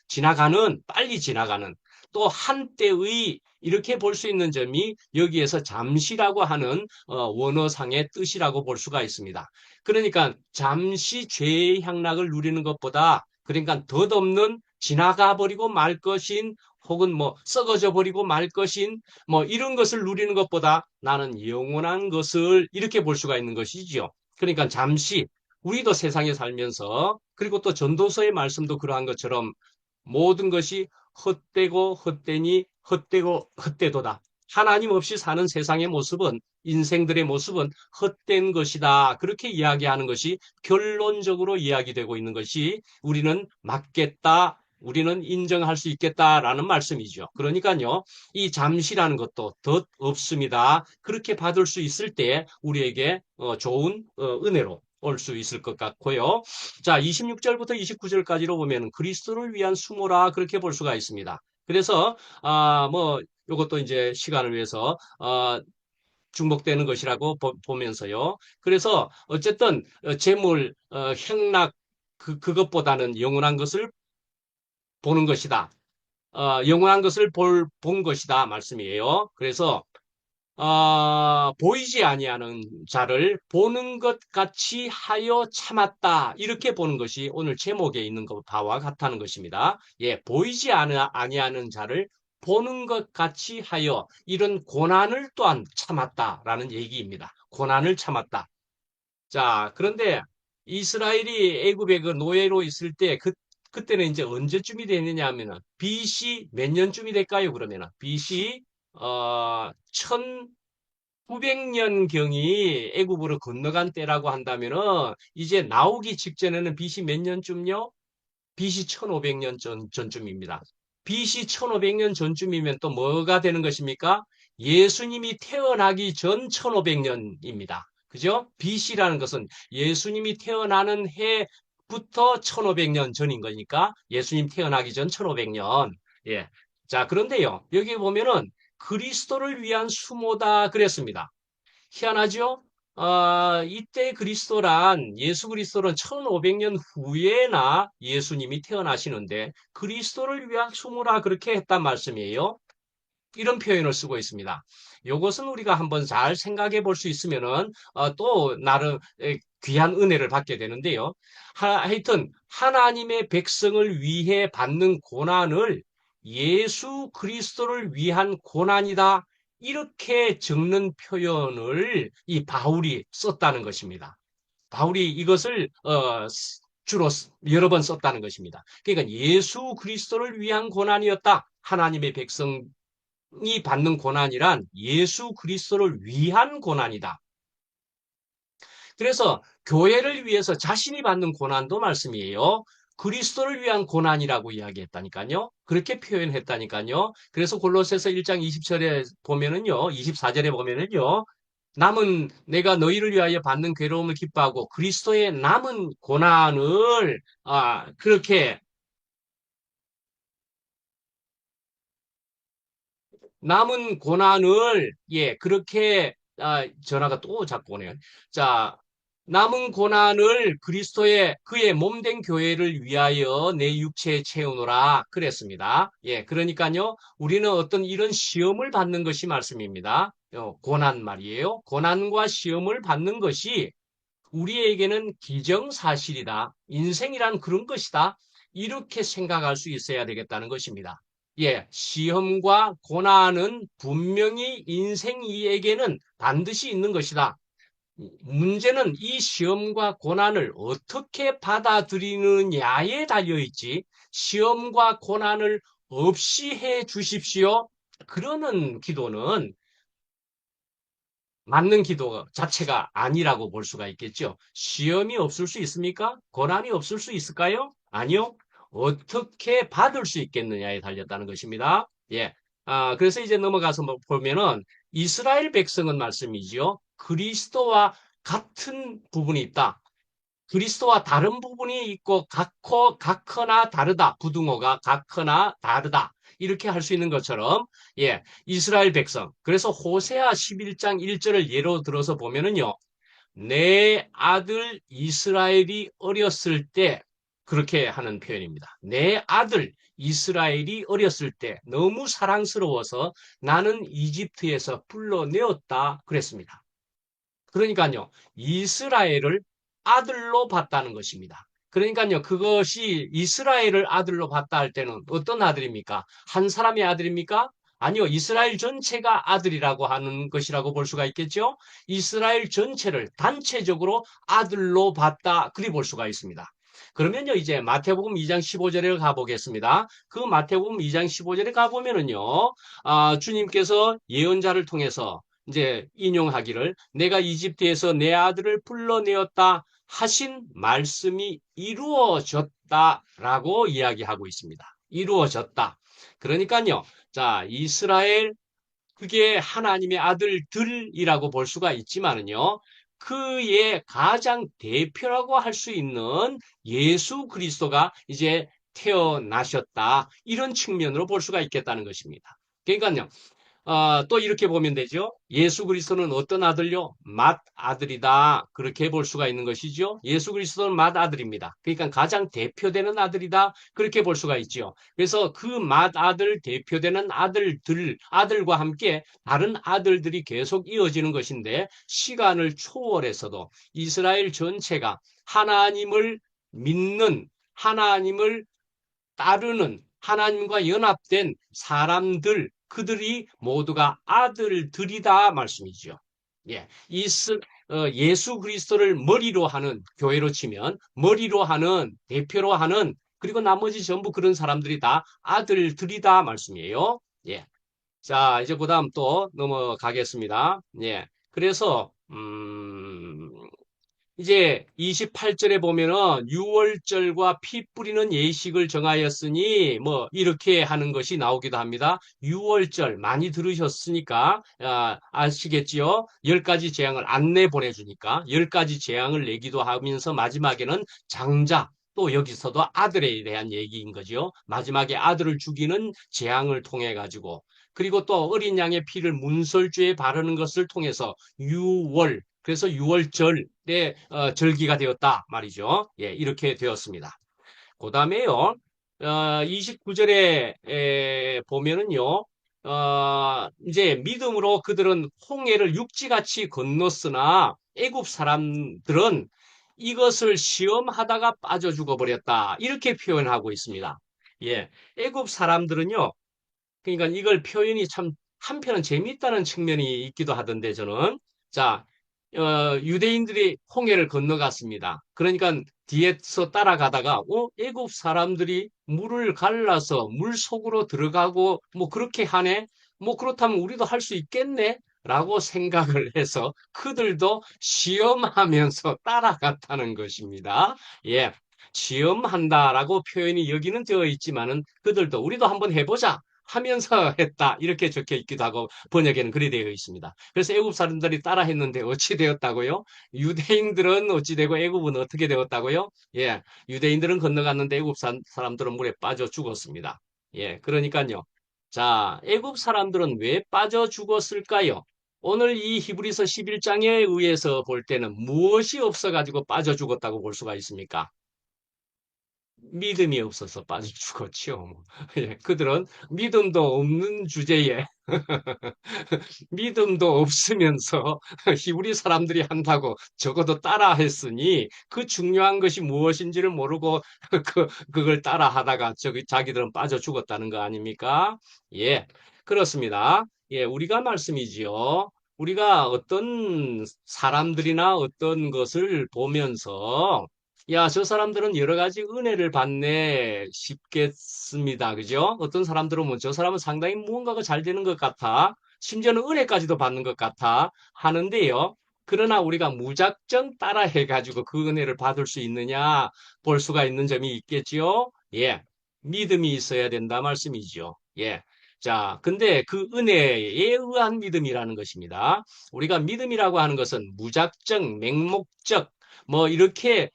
지나가는, 빨리 지나가는 또 한때의 이렇게 볼 수 있는 점이 여기에서 잠시라고 하는 원어상의 뜻이라고 볼 수가 있습니다. 그러니까 잠시 죄의 향락을 누리는 것보다 그러니까 덧없는 지나가 버리고 말 것인 혹은 뭐 썩어져 버리고 말 것인 뭐 이런 것을 누리는 것보다 나는 영원한 것을 이렇게 볼 수가 있는 것이지요. 그러니까 잠시 우리도 세상에 살면서 그리고 또 전도서의 말씀도 그러한 것처럼 모든 것이 헛되고 헛되니 헛되고 헛되도다. 하나님 없이 사는 세상의 모습은 인생들의 모습은 헛된 것이다. 그렇게 이야기하는 것이 결론적으로 이야기되고 있는 것이 우리는 맞겠다. 우리는 인정할 수 있겠다라는 말씀이죠. 그러니까요, 이 잠시라는 것도 덧 없습니다. 그렇게 받을 수 있을 때 우리에게 좋은 은혜로 올 수 있을 것 같고요. 자, 26절부터 29절까지로 보면 그리스도를 위한 수모라 그렇게 볼 수가 있습니다. 그래서 뭐 이것도 이제 시간을 위해서 중복되는 것이라고 보면서요. 그래서 어쨌든 재물, 향락 그것보다는 영원한 것을 보는 것이다. 영원한 것을 본 것이다 말씀이에요. 그래서 보이지 아니하는 자를 보는 것 같이 하여 참았다. 이렇게 보는 것이 오늘 제목에 있는 바와 같다는 것입니다. 보이지 아니하는 자를 보는 것 같이 하여 이런 고난을 또한 참았다라는 얘기입니다. 고난을 참았다. 자, 그런데 이스라엘이 애굽의 그 노예로 있을 때 그때는 이제 언제쯤이 되느냐 하면은 BC 몇 년쯤이 될까요? 그러면은 BC 1900년경이 애굽으로 건너간 때라고 한다면은 이제 나오기 직전에는 BC 몇 년쯤요? BC 1500년 전쯤입니다. BC 1500년 전쯤이면 또 뭐가 되는 것입니까? 예수님이 태어나기 전 1500년입니다. 그죠? BC라는 것은 예수님이 태어나는 해부터 1500년 전인 거니까 예수님 태어나기 전 1500년. 예. 자, 그런데요. 여기 보면은 그리스도를 위한 수모다 그랬습니다. 희한하죠? 이때 그리스도란 예수 그리스도는 1500년 후에나 예수님이 태어나시는데 그리스도를 위한 수모라 그렇게 했단 말씀이에요. 이런 표현을 쓰고 있습니다. 이것은 우리가 한번 잘 생각해 볼 수 있으면은 또 나름 귀한 은혜를 받게 되는데요. 하여튼 하나님의 백성을 위해 받는 고난을 예수 그리스도를 위한 고난이다. 이렇게 적는 표현을 이 바울이 썼다는 것입니다. 바울이 이것을 주로 여러 번 썼다는 것입니다. 그러니까 예수 그리스도를 위한 고난이었다. 하나님의 백성이 받는 고난이란 예수 그리스도를 위한 고난이다. 그래서 교회를 위해서 자신이 받는 고난도 말씀이에요. 그리스도를 위한 고난이라고 이야기했다니까요. 그렇게 표현했다니까요. 그래서 골로새서 1장 20절에 보면은요, 24절에 보면은요, 남은 내가 너희를 위하여 받는 괴로움을 기뻐하고 그리스도의 남은 고난을 그렇게 남은 고난을 그렇게 전화가 또 자꾸 오네요. 자, 남은 고난을 그리스도의 그의 몸된 교회를 위하여 내 육체에 채우노라 그랬습니다. 그러니까요. 우리는 어떤 이런 시험을 받는 것이 말씀입니다. 고난 말이에요. 고난과 시험을 받는 것이 우리에게는 기정사실이다. 인생이란 그런 것이다. 이렇게 생각할 수 있어야 되겠다는 것입니다. 예, 시험과 고난은 분명히 인생이에게는 반드시 있는 것이다. 문제는 이 시험과 고난을 어떻게 받아들이느냐에 달려 있지, 시험과 고난을 없이 해 주십시오. 그러는 기도는 맞는 기도 자체가 아니라고 볼 수가 있겠죠. 시험이 없을 수 있습니까? 고난이 없을 수 있을까요? 아니요. 어떻게 받을 수 있겠느냐에 달렸다는 것입니다. 예. 그래서 이제 넘어가서 보면은 이스라엘 백성은 말씀이지요. 그리스도와 같은 부분이 있다. 그리스도와 다른 부분이 있고 같거나 다르다. 부등호가 같거나 다르다. 이렇게 할 수 있는 것처럼 예, 이스라엘 백성. 그래서 호세아 11장 1절을 예로 들어서 보면은요. 내 아들 이스라엘이 어렸을 때 그렇게 하는 표현입니다. 내 아들 이스라엘이 어렸을 때 너무 사랑스러워서 나는 이집트에서 불러내었다 그랬습니다. 그러니까요, 이스라엘을 아들로 봤다는 것입니다. 그러니까요, 그것이 이스라엘을 아들로 봤다 할 때는 어떤 아들입니까? 한 사람의 아들입니까? 아니요, 이스라엘 전체가 아들이라고 하는 것이라고 볼 수가 있겠죠? 이스라엘 전체를 단체적으로 아들로 봤다, 그리 볼 수가 있습니다. 그러면요, 이제 마태복음 2장 15절에 가보겠습니다. 그 마태복음 2장 15절에 가보면은요, 주님께서 예언자를 통해서 이제 인용하기를 내가 이집트에서 내 아들을 불러내었다 하신 말씀이 이루어졌다라고 이야기하고 있습니다. 이루어졌다. 그러니까요. 자, 이스라엘 그게 하나님의 아들들이라고 볼 수가 있지만은요. 그의 가장 대표라고 할 수 있는 예수 그리스도가 이제 태어나셨다. 이런 측면으로 볼 수가 있겠다는 것입니다. 그러니까요. 또 이렇게 보면 되죠. 예수 그리스도는 어떤 아들요? 맏 아들이다. 그렇게 볼 수가 있는 것이죠. 예수 그리스도는 맏 아들입니다. 그러니까 가장 대표되는 아들이다. 그렇게 볼 수가 있죠. 그래서 그 맏 아들 대표되는 아들과 함께 다른 아들들이 계속 이어지는 것인데 시간을 초월해서도 이스라엘 전체가 하나님을 믿는 하나님을 따르는 하나님과 연합된 사람들, 그들이 모두가 아들들이다 말씀이죠. 예, 예수 그리스도를 머리로 하는 교회로 치면 머리로 하는 대표로 하는 그리고 나머지 전부 그런 사람들이 다 아들들이다 말씀이에요. 예. 자, 이제 그다음 또 넘어가겠습니다. 예. 그래서 이제 28절에 보면은 유월절과 피 뿌리는 예식을 정하였으니 뭐 이렇게 하는 것이 나오기도 합니다. 유월절 많이 들으셨으니까 아시겠지요? 10가지 재앙을 안내 보내주니까 10가지 재앙을 내기도 하면서 마지막에는 장자 또 여기서도 아들에 대한 얘기인 거죠. 마지막에 아들을 죽이는 재앙을 통해 가지고 그리고 또 어린 양의 피를 문설주에 바르는 것을 통해서 유월 그래서 6월절에 절기가 되었다 말이죠. 예, 이렇게 되었습니다. 그 다음에요. 29절에 보면은요. 이제 믿음으로 그들은 홍해를 육지같이 건넜으나 애굽 사람들은 이것을 시험하다가 빠져 죽어버렸다. 이렇게 표현하고 있습니다. 예, 애굽 사람들은요. 그러니까 이걸 표현이 참 한편은 재미있다는 측면이 있기도 하던데 저는 자 유대인들이 홍해를 건너갔습니다. 그러니까 뒤에서 따라가다가 애굽 사람들이 물을 갈라서 물 속으로 들어가고 뭐 그렇게 하네. 뭐 그렇다면 우리도 할 수 있겠네. 라고 생각을 해서 그들도 시험하면서 따라갔다는 것입니다. 예. 시험한다라고 표현이 여기는 되어 있지만은 그들도 우리도 한번 해보자. 하면서 했다. 이렇게 적혀 있기도 하고 번역에는 그리 되어 있습니다. 그래서 애굽 사람들이 따라 했는데 어찌 되었다고요? 유대인들은 어찌 되고 애굽은 어떻게 되었다고요? 예. 유대인들은 건너갔는데 애굽 사람들은 물에 빠져 죽었습니다. 예. 그러니까요. 자, 애굽 사람들은 왜 빠져 죽었을까요? 오늘 이 히브리서 11장에 의해서 볼 때는 무엇이 없어 가지고 빠져 죽었다고 볼 수가 있습니까? 믿음이 없어서 빠져 죽었죠. 뭐. 예, 그들은 믿음도 없는 주제에 믿음도 없으면서 히브리 사람들이 한다고 적어도 따라 했으니 그 중요한 것이 무엇인지를 모르고 그걸 따라 하다가 자기들은 빠져 죽었다는 거 아닙니까? 예, 그렇습니다. 예, 우리가 말씀이지요. 우리가 어떤 사람들이나 어떤 것을 보면서 야, 저 사람들은 여러 가지 은혜를 받네 싶겠습니다. 그죠? 어떤 사람들은 뭐 저 사람은 상당히 무언가가 잘 되는 것 같아. 심지어는 은혜까지도 받는 것 같아 하는데요. 그러나 우리가 무작정 따라해가지고 그 은혜를 받을 수 있느냐 볼 수가 있는 점이 있겠지요. 예. 믿음이 있어야 된다 말씀이죠. 예. 자, 근데 그 은혜에 의한 믿음이라는 것입니다. 우리가 믿음이라고 하는 것은 무작정, 맹목적, 뭐 이렇게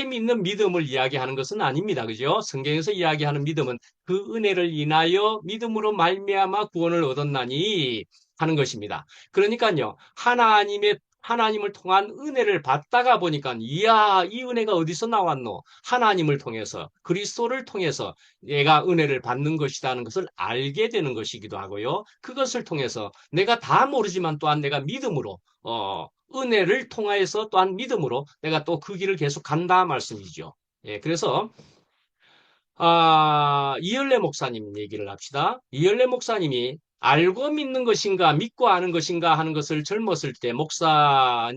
믿는 믿음을 이야기하는 것은 아닙니다. 그죠? 성경에서 이야기하는 믿음은 그 은혜를 인하여 믿음으로 말미암아 구원을 얻었나니 하는 것입니다. 그러니까요, 하나님을 통한 은혜를 받다가 보니까, 이야, 이 은혜가 어디서 나왔노? 하나님을 통해서, 그리스도를 통해서 내가 은혜를 받는 것이라는 것을 알게 되는 것이기도 하고요. 그것을 통해서 내가 다 모르지만 또한 내가 믿음으로, 은혜를 통하여서 또한 믿음으로 내가 또 그 길을 계속 간다 말씀이죠. 예, 그래서 이열래 목사님 얘기를 합시다. 이열래 목사님이 알고 믿는 것인가, 믿고 아는 것인가 하는 것을 젊었을 때 목사가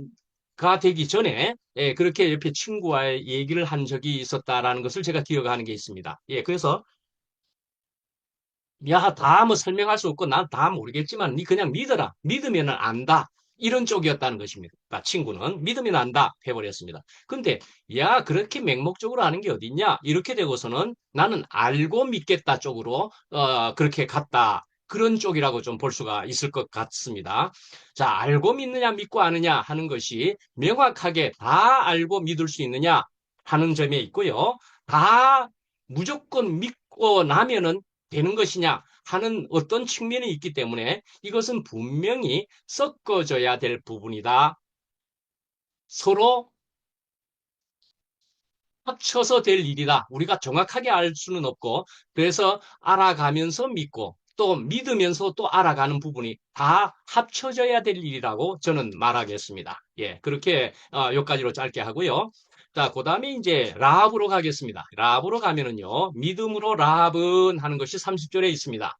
되기 전에, 예, 그렇게 옆에 친구와 얘기를 한 적이 있었다라는 것을 제가 기억하는 게 있습니다. 예, 그래서, 야, 다 뭐 설명할 수 없고 난 다 모르겠지만 니 그냥 믿어라. 믿으면은 안다. 이런 쪽이었다는 것입니다. 친구는 믿으면 안다 해버렸습니다. 근데 야, 그렇게 맹목적으로 아는 게 어딨냐? 이렇게 되고서는 나는 알고 믿겠다 쪽으로 그렇게 갔다. 그런 쪽이라고 좀 볼 수가 있을 것 같습니다. 자, 알고 믿느냐 믿고 아느냐 하는 것이 명확하게 다 알고 믿을 수 있느냐 하는 점에 있고요. 다 무조건 믿고 나면은 되는 것이냐 하는 어떤 측면이 있기 때문에 이것은 분명히 섞어져야 될 부분이다. 서로 합쳐서 될 일이다. 우리가 정확하게 알 수는 없고, 그래서 알아가면서 믿고, 또 믿으면서 또 알아가는 부분이 다 합쳐져야 될 일이라고 저는 말하겠습니다. 예, 그렇게 여기까지로 짧게 하고요. 자, 그 다음에 이제 라합으로 가겠습니다. 라합으로 가면은요, 믿음으로 라합은 하는 것이 30절에 있습니다.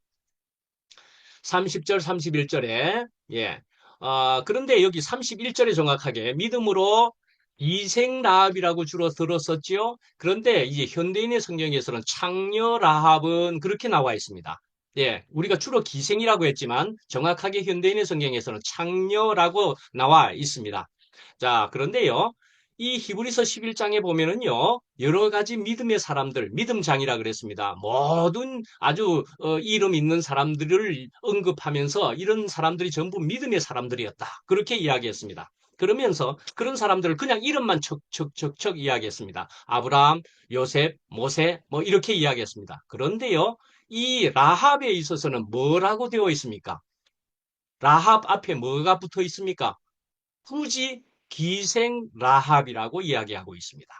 30절, 31절에, 예. 그런데 여기 31절에 정확하게 믿음으로 이생 라합이라고 주로 들었었지요. 그런데 이제 현대인의 성경에서는 창녀 라합은 그렇게 나와 있습니다. 예, 우리가 주로 기생이라고 했지만 정확하게 현대인의 성경에서는 창녀라고 나와 있습니다. 자, 그런데요. 이 히브리서 11장에 보면은요, 여러 가지 믿음의 사람들, 믿음장이라 그랬습니다. 모든 아주 이름 있는 사람들을 언급하면서 이런 사람들이 전부 믿음의 사람들이었다. 그렇게 이야기했습니다. 그러면서 그런 사람들을 그냥 이름만 척척척척 이야기했습니다. 아브라함, 요셉, 모세, 뭐 이렇게 이야기했습니다. 그런데요, 이 라합에 있어서는 뭐라고 되어 있습니까? 라합 앞에 뭐가 붙어 있습니까? 굳이 기생 라합이라고 이야기하고 있습니다.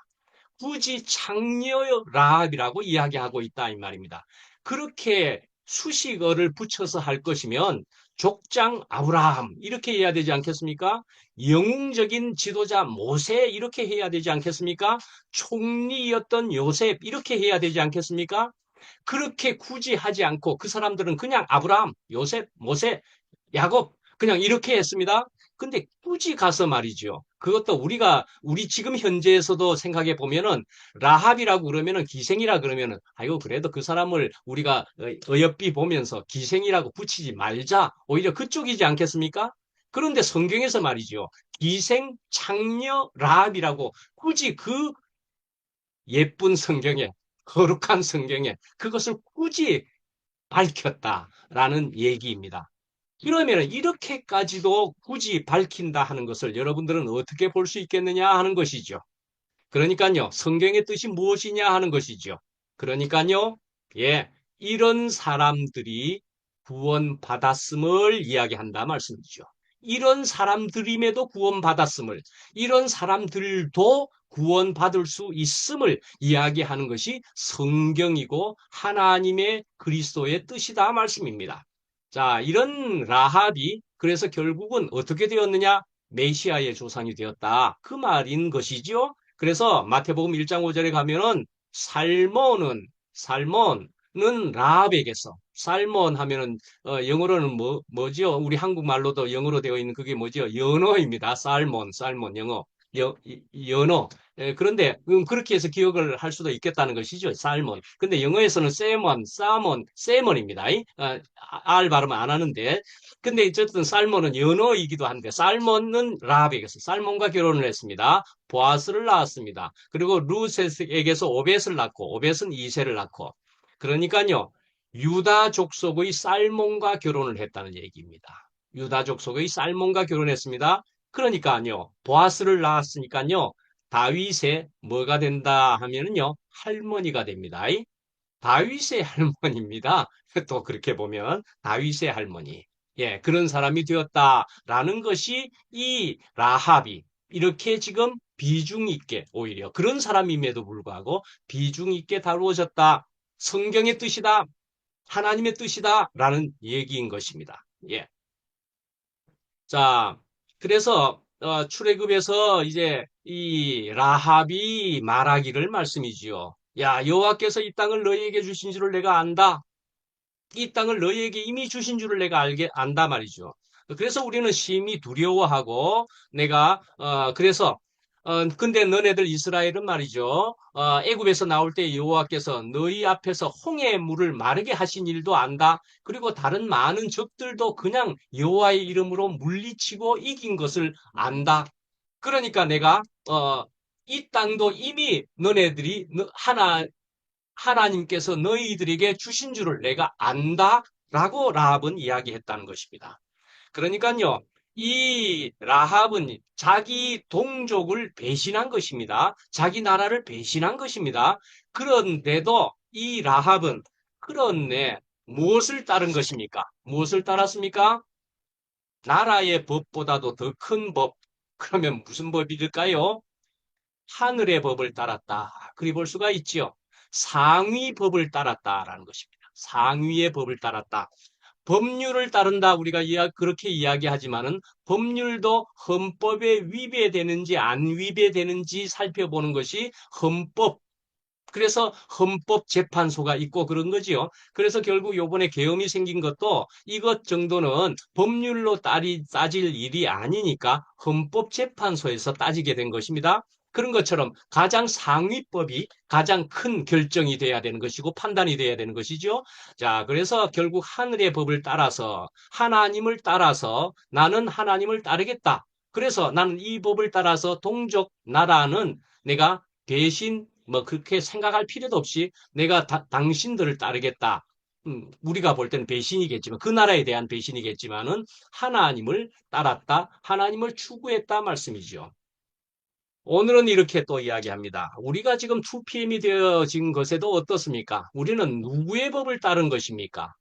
굳이 창녀 라합이라고 이야기하고 있다 이 말입니다. 그렇게 수식어를 붙여서 할 것이면 족장 아브라함 이렇게 해야 되지 않겠습니까? 영웅적인 지도자 모세 이렇게 해야 되지 않겠습니까? 총리였던 요셉 이렇게 해야 되지 않겠습니까? 그렇게 굳이 하지 않고 그 사람들은 그냥 아브라함, 요셉, 모세, 야곱 그냥 이렇게 했습니다. 근데 굳이 가서 말이죠. 그것도 우리 지금 현재에서도 생각해 보면은 라합이라고 그러면은 기생이라 그러면은 아이고 그래도 그 사람을 우리가 어여삐 보면서 기생이라고 붙이지 말자. 오히려 그쪽이지 않겠습니까? 그런데 성경에서 말이죠. 기생, 창녀, 라합이라고 굳이 그 예쁜 성경에 거룩한 성경에 그것을 굳이 밝혔다라는 얘기입니다. 그러면 이렇게까지도 굳이 밝힌다 하는 것을 여러분들은 어떻게 볼 수 있겠느냐 하는 것이죠. 그러니까요, 성경의 뜻이 무엇이냐 하는 것이죠. 그러니까요, 예, 이런 사람들이 구원받았음을 이야기한다 말씀이죠. 이런 사람들임에도 구원받았음을, 이런 사람들도 구원받을 수 있음을 이야기하는 것이 성경이고 하나님의 그리스도의 뜻이다 말씀입니다. 자, 이런 라합이 그래서 결국은 어떻게 되었느냐? 메시아의 조상이 되었다. 그 말인 것이죠. 그래서 마태복음 1장 5절에 가면은 살몬은 라합에게서 살몬 하면은 영어로는 뭐죠? 우리 한국말로도 영어로 되어 있는 그게 뭐죠? 연어입니다. 살몬 영어. 연어. 그런데 그렇게 해서 기억을 할 수도 있겠다는 것이죠. 살몬. 근데 영어에서는 세먼입니다. R 발음 안 하는데. 근데 어쨌든 살몬은 연어이기도 한데 살몬은 라합에게서 살몬과 결혼을 했습니다. 보아스를 낳았습니다. 그리고 루셋에게서 오벳을 낳고 오벳은 이세를 낳고. 그러니까요. 유다 족속의 살몬과 결혼을 했다는 얘기입니다. 유다 족속의 살몬과 결혼했습니다. 그러니까요. 보아스를 낳았으니까요. 다윗의 뭐가 된다 하면은요. 할머니가 됩니다. 다윗의 할머니입니다. 또 그렇게 보면 다윗의 할머니. 예, 그런 사람이 되었다라는 것이 이 라합이 이렇게 지금 비중 있게 오히려 그런 사람임에도 불구하고 비중 있게 다루어졌다. 성경의 뜻이다. 하나님의 뜻이다라는 얘기인 것입니다. 예. 자, 그래서 출애굽에서 이제 이 라합이 말하기를 말씀이지요. 야, 여호와께서 이 땅을 너희에게 주신 줄을 내가 안다. 이 땅을 너희에게 이미 주신 줄을 내가 안다 말이죠. 그래서 우리는 심히 두려워하고 내가 그래서 근데 너네들 이스라엘은 말이죠. 애굽에서 나올 때 여호와께서 너희 앞에서 홍해의 물을 마르게 하신 일도 안다. 그리고 다른 많은 적들도 그냥 여호와의 이름으로 물리치고 이긴 것을 안다. 그러니까 내가 이 땅도 이미 너네들이 하나님께서 너희들에게 주신 줄을 내가 안다라고 라합은 이야기했다는 것입니다. 그러니까요, 이 라합은 자기 동족을 배신한 것입니다. 자기 나라를 배신한 것입니다. 그런데도 이 라합은 그런데 무엇을 따른 것입니까? 무엇을 따랐습니까? 나라의 법보다도 더 큰 법. 그러면 무슨 법일까요? 하늘의 법을 따랐다. 그리 볼 수가 있지요. 상위 법을 따랐다라는 것입니다. 상위의 법을 따랐다. 법률을 따른다 우리가 그렇게 이야기하지만은 법률도 헌법에 위배되는지 안 위배되는지 살펴보는 것이 헌법. 그래서 헌법재판소가 있고 그런 거지요. 그래서 결국 요번에 계엄이 생긴 것도 이것 정도는 법률로 따질 일이 아니니까 헌법재판소에서 따지게 된 것입니다. 그런 것처럼 가장 상위법이 가장 큰 결정이 돼야 되는 것이고 판단이 돼야 되는 것이죠. 자, 그래서 결국 하늘의 법을 따라서 하나님을 따라서 나는 하나님을 따르겠다. 그래서 나는 이 법을 따라서 동족 나라는 내가 대신 뭐 그렇게 생각할 필요도 없이 내가 당신들을 따르겠다. 우리가 볼 때는 배신이겠지만 그 나라에 대한 배신이겠지만은 하나님을 따랐다. 하나님을 추구했다 말씀이죠. 오늘은 이렇게 또 이야기합니다. 우리가 지금 2PM이 되어진 것에도 어떻습니까? 우리는 누구의 법을 따른 것입니까?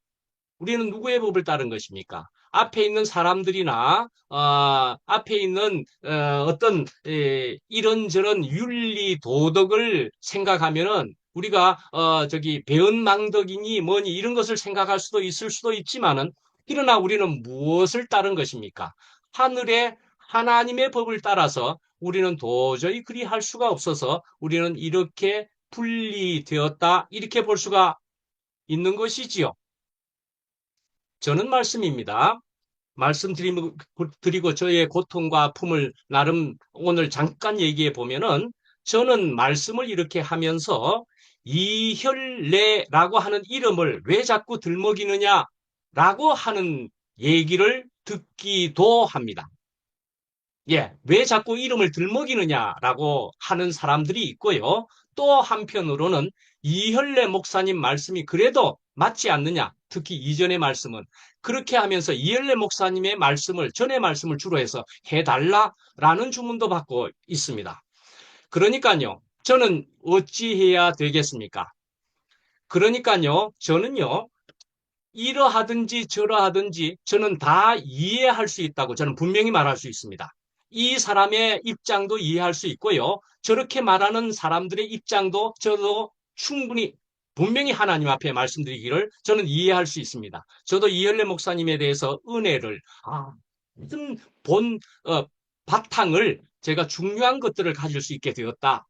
우리는 누구의 법을 따른 것입니까? 앞에 있는 사람들이나 앞에 있는 어떤 이런저런 윤리 도덕을 생각하면은 우리가 저기 배은망덕이니 뭐니 이런 것을 생각할 수도 있을 수도 있지만은 그러나 우리는 무엇을 따른 것입니까? 하늘의 하나님의 법을 따라서 우리는 도저히 그리할 수가 없어서 우리는 이렇게 분리되었다 이렇게 볼 수가 있는 것이지요. 저는 말씀입니다. 말씀드리고 저의 고통과 아픔을 나름 오늘 잠깐 얘기해 보면은 저는 말씀을 이렇게 하면서 이혈례라고 하는 이름을 왜 자꾸 들먹이느냐라고 하는 얘기를 듣기도 합니다. 예, 왜 자꾸 이름을 들먹이느냐라고 하는 사람들이 있고요. 또 한편으로는 이혈래 목사님 말씀이 그래도 맞지 않느냐. 특히 이전의 말씀은 그렇게 하면서 이혈래 목사님의 말씀을 전의 말씀을 주로 해서 해달라라는 주문도 받고 있습니다. 그러니까요. 저는 어찌해야 되겠습니까? 그러니까요. 저는요. 이러하든지 저러하든지 저는 다 이해할 수 있다고 저는 분명히 말할 수 있습니다. 이 사람의 입장도 이해할 수 있고요. 저렇게 말하는 사람들의 입장도 저도 충분히 분명히 하나님 앞에 말씀드리기를 저는 이해할 수 있습니다. 저도 이현래 목사님에 대해서 은혜를, 무슨 본, 바탕을 제가 중요한 것들을 가질 수 있게 되었다.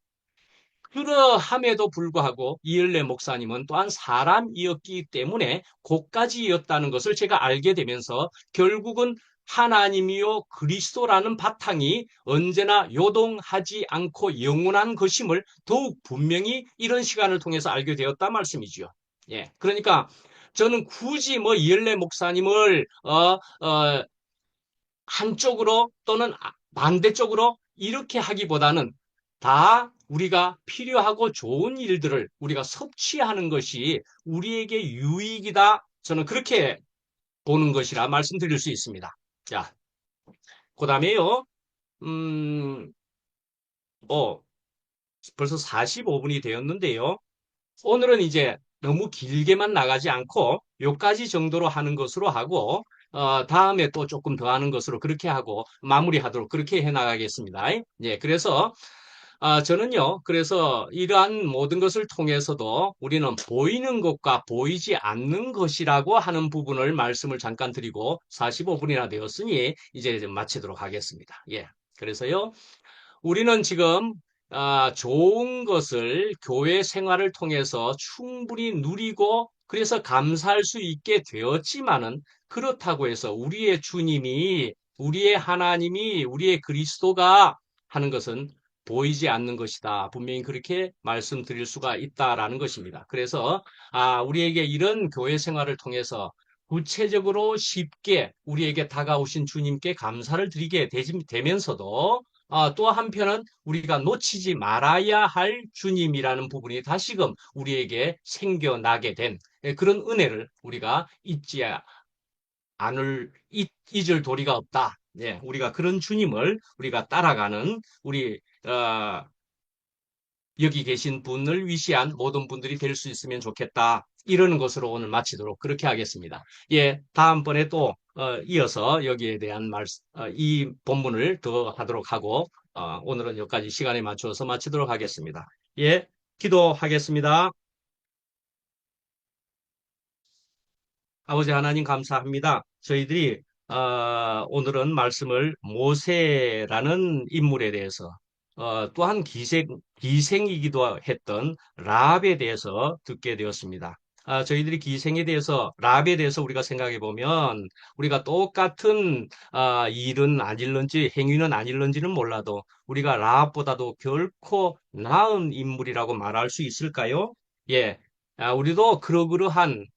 그러함에도 불구하고 이을래 목사님은 또한 사람이었기 때문에 고까지였다는 것을 제가 알게 되면서 결국은 하나님이요 그리스도라는 바탕이 언제나 요동하지 않고 영원한 것임을 더욱 분명히 이런 시간을 통해서 알게 되었다 말씀이죠. 예. 그러니까 저는 굳이 뭐 이을래 목사님을 한쪽으로 또는 반대쪽으로 이렇게 하기보다는 다 우리가 필요하고 좋은 일들을 우리가 섭취하는 것이 우리에게 유익이다. 저는 그렇게 보는 것이라 말씀드릴 수 있습니다. 자, 그 다음에요. 음, 어, 벌써 45분이 되었는데요. 오늘은 이제 너무 길게만 나가지 않고 요까지 정도로 하는 것으로 하고 다음에 또 조금 더 하는 것으로 그렇게 하고 마무리하도록 그렇게 해 나가겠습니다. 예, 그래서 저는요, 그래서 이러한 모든 것을 통해서도 우리는 보이는 것과 보이지 않는 것이라고 하는 부분을 말씀을 잠깐 드리고 45분이나 되었으니 이제 좀 마치도록 하겠습니다. 예. 그래서요, 우리는 지금 좋은 것을 교회 생활을 통해서 충분히 누리고 그래서 감사할 수 있게 되었지만은 그렇다고 해서 우리의 주님이 우리의 하나님이 우리의 그리스도가 하는 것은 보이지 않는 것이다. 분명히 그렇게 말씀드릴 수가 있다라는 것입니다. 그래서 우리에게 이런 교회 생활을 통해서 구체적으로 쉽게 우리에게 다가오신 주님께 감사를 드리게 되면서도 또 한편은 우리가 놓치지 말아야 할 주님이라는 부분이 다시금 우리에게 생겨나게 된 그런 은혜를 우리가 잊을 도리가 없다. 예, 우리가 그런 주님을 우리가 따라가는 우리 여기 계신 분을 위시한 모든 분들이 될 수 있으면 좋겠다. 이러는 것으로 오늘 마치도록 그렇게 하겠습니다. 예, 다음번에 또 이어서 여기에 대한 이 본문을 더 하도록 하고 오늘은 여기까지 시간에 맞추어서 마치도록 하겠습니다. 예, 기도하겠습니다. 아버지 하나님 감사합니다. 저희들이 오늘은 말씀을 모세라는 인물에 대해서 또한 기생이기도 했던 라합에 대해서 듣게 되었습니다. 저희들이 기생에 대해서 라합에 대해서 우리가 생각해 보면 우리가 똑같은 일은 아닐런지 행위는 아닐런지는 몰라도 우리가 라합보다도 결코 나은 인물이라고 말할 수 있을까요? 예, 우리도 그러그러한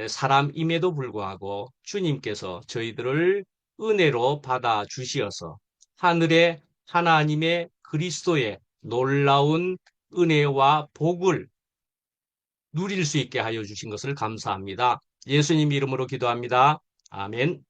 사람임에도 불구하고 주님께서 저희들을 은혜로 받아 주시어서 하늘의 하나님의 그리스도의 놀라운 은혜와 복을 누릴 수 있게 하여 주신 것을 감사합니다. 예수님 이름으로 기도합니다. 아멘.